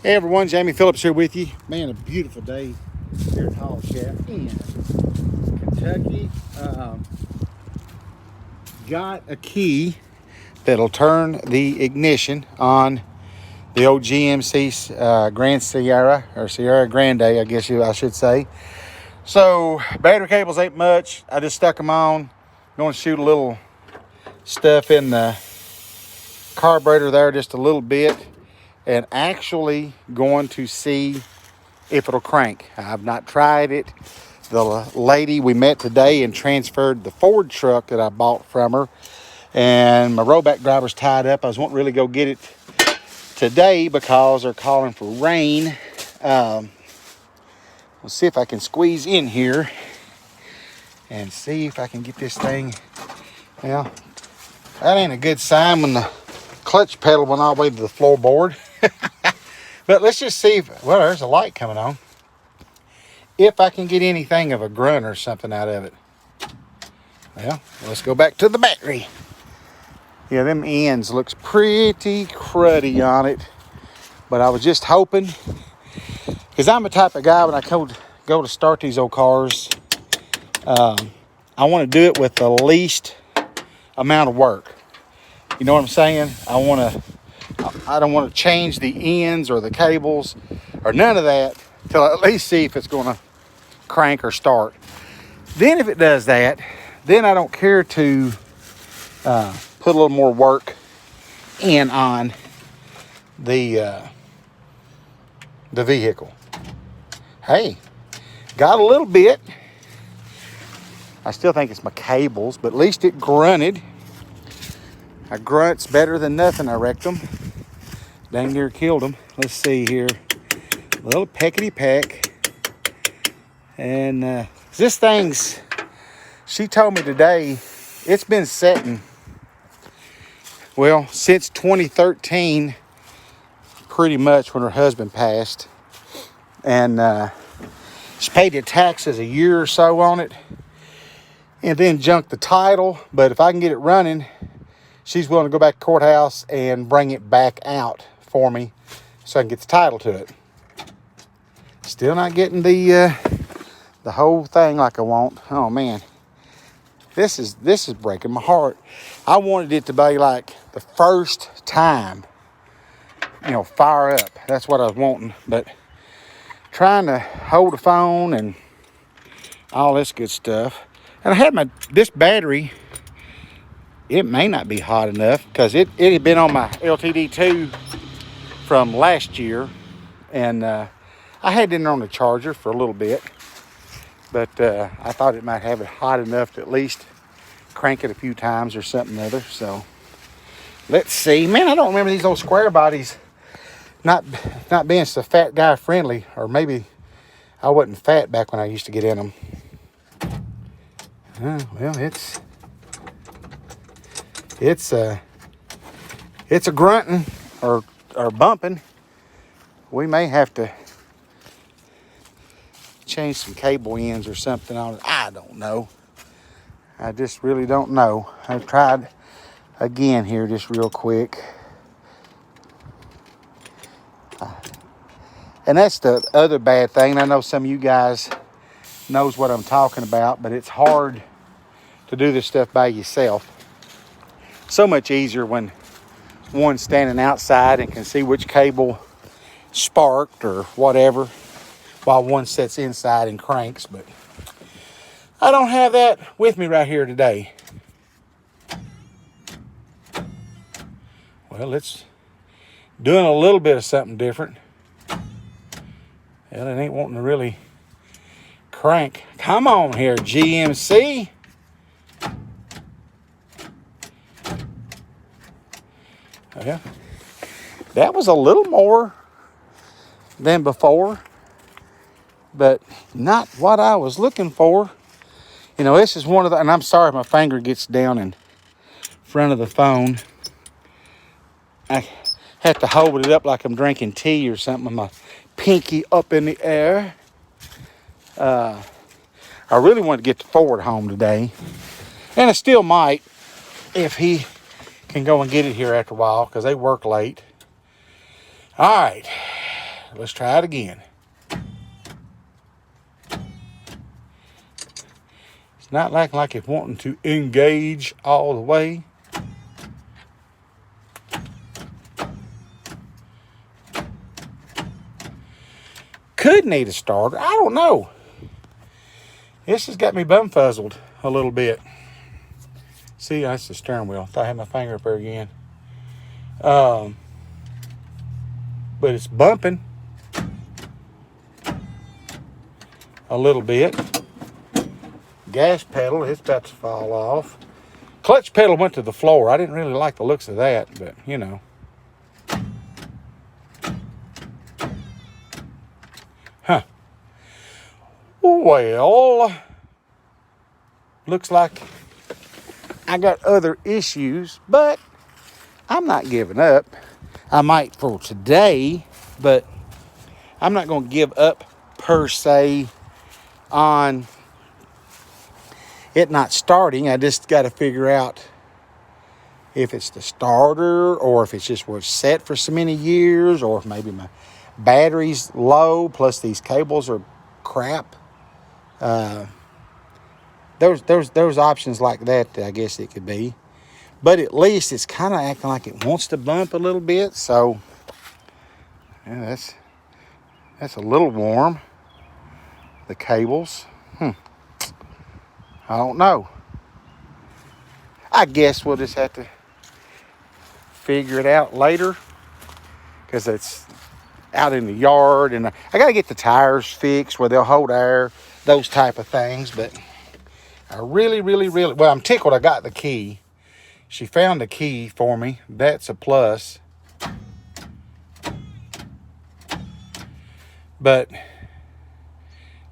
Hey everyone, Jamie Phillips here with you. Man, a beautiful day here at Hall Shaft in Kentucky. Got a key that'll turn the ignition on the old GMC Grand Sierra, or Sierra Grande, I guess I should say. So battery cables ain't much. I just stuck them on. Going to shoot a little stuff in the carburetor there just a little bit, and actually going to see if it'll crank. I've not tried it. The lady we met today and transferred the Ford truck that I bought from her, and my rollback driver's tied up. I was wanting to really go get it today because they're calling for rain. Let's see if I can squeeze in here and see if I can get this thing. Well, that ain't a good sign when the clutch pedal went all the way to the floorboard. But let's just see if, well, there's a light coming on. If I can get anything of a grunt or something out of it. Well, let's go back to the battery. Yeah, them ends looks pretty cruddy on it. But I was just hoping, because I'm the type of guy when I go to start these old cars, I want to do it with the least amount of work. You know what I'm saying? I don't want to change the ends or the cables or none of that till I at least see if it's going to crank or start. Then if it does that, then I don't care to put a little more work in on the vehicle. Hey, got a little bit. I still think it's my cables, but at least it grunted. A grunt's better than nothing, I wrecked them. Dang near killed them. Let's see here. A little peckety peck. And this thing's, she told me today, it's been setting, well, since 2013, pretty much when her husband passed. And she paid the taxes a year or so on it. And then junked the title. But if I can get it running, she's willing to go back to courthouse and bring it back out for me so I can get the title to it. Still not getting the whole thing like I want. Oh man, this is breaking my heart. I wanted it to be like the first time, fire up. That's what I was wanting. But trying to hold the phone and all this good stuff. And I had this battery. It may not be hot enough because it had been on my LTD2 from last year. And I had it in on the charger for a little bit. But I thought it might have it hot enough to at least crank it a few times or something other. So let's see. Man, I don't remember these old square bodies not being so fat guy friendly. Or maybe I wasn't fat back when I used to get in them. Well, it's a grunting or bumping. We may have to change some cable ends or something on it. I don't know. I just really don't know. I've tried again here just real quick. And that's the other bad thing. I know some of you guys knows what I'm talking about, but it's hard to do this stuff by yourself. So much easier when one's standing outside and can see which cable sparked or whatever while one sits inside and cranks. But I don't have that with me right here today. Well, it's doing a little bit of something different. Well, it ain't wanting to really crank. Come on here, GMC. Yeah, that was a little more than before, but not what I was looking for. This is one of the, and I'm sorry if my finger gets down in front of the phone. I have to hold it up like I'm drinking tea or something with my pinky up in the air. I really want to get the Ford home today, and I still might if he can go and get it here after a while because they work late. All right, Let's try it again. It's not like it's wanting to engage all the way. Could need a starter. I don't know. This has got me bumfuzzled a little bit. See, that's the steering wheel. I thought I had my finger up there again. But it's bumping a little bit. Gas pedal, it's about to fall off. Clutch pedal went to the floor. I didn't really like the looks of that, but you know. Huh. Well, looks like I got other issues, but I'm not giving up. I might for today, but I'm not going to give up per se on it not starting. I just got to figure out if it's the starter or if it's just was set for so many years, or if maybe my battery's low plus these cables are crap. There's options like that, I guess it could be. But at least it's kind of acting like it wants to bump a little bit. So yeah, that's a little warm. The cables. I don't know. I guess we'll just have to figure it out later, because it's out in the yard, and I got to get the tires fixed where they'll hold air, those type of things. But I really, well, I'm tickled I got the key. She found the key for me. That's a plus. But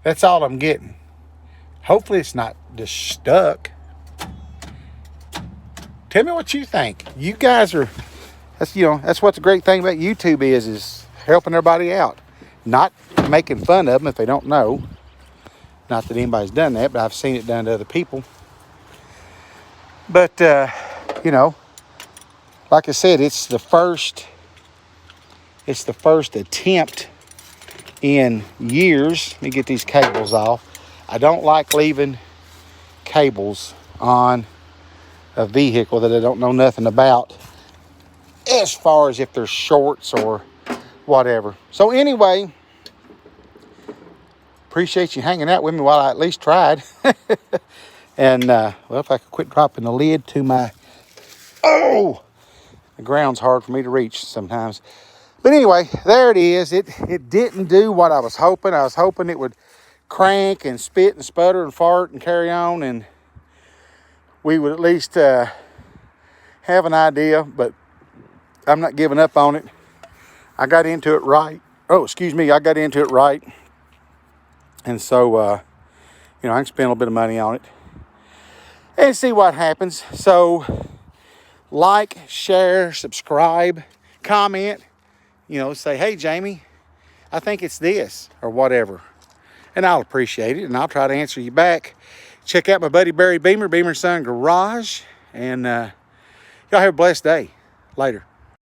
that's all I'm getting. Hopefully it's not just stuck. Tell me what you think. You guys are, that's what the great thing about YouTube is helping everybody out. Not making fun of them if they don't know. Not that anybody's done that, but I've seen it done to other people. But, like I said, it's the first attempt in years. Let me get these cables off. I don't like leaving cables on a vehicle that I don't know nothing about, as far as if they're shorts or whatever. So anyway, appreciate you hanging out with me while I at least tried. And, well, if I could quit dropping the lid to my... Oh! The ground's hard for me to reach sometimes. But anyway, there it is. It didn't do what I was hoping. I was hoping it would crank and spit and sputter and fart and carry on, and we would at least have an idea. But I'm not giving up on it. I got into it right. Oh, excuse me. I got into it right. And so, I can spend a little bit of money on it and see what happens. So, like, share, subscribe, comment, say, hey, Jamie, I think it's this, or whatever. And I'll appreciate it, and I'll try to answer you back. Check out my buddy Barry Beamer, Beamer Son Garage, and y'all have a blessed day. Later.